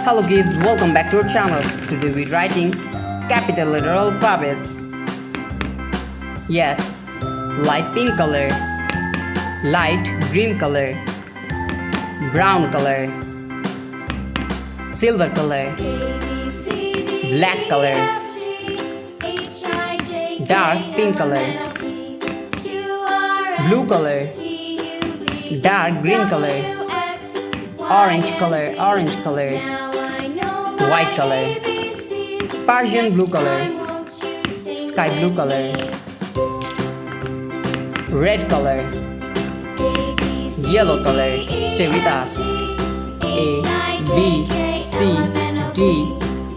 Hello kids, welcome back to our channel. Today we're writing capital letter alphabets. Yes, light pink color, light green color, brown color, silver color, black color, dark pink color, blue color, dark green color, orange color, white color, Persian blue color, sky blue color, red color, yellow color. Stay with us. A, B, C, D,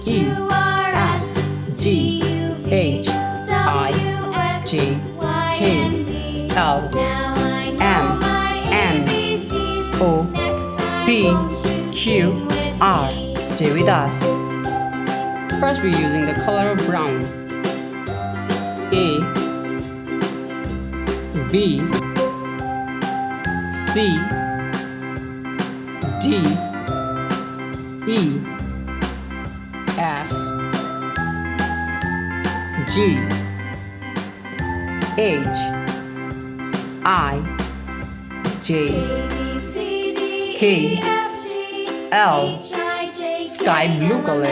E, F, G, H, I, J, K, L, M, N, O, P, Q, R. Stay with us. First we're using the color of brown. A, B, C, D, E, F, G, H, I, J, K, L, sky blue color,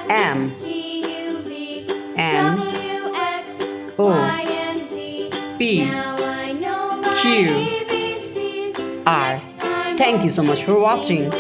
M, N, O, P, Q, R. Thank you so much for watching.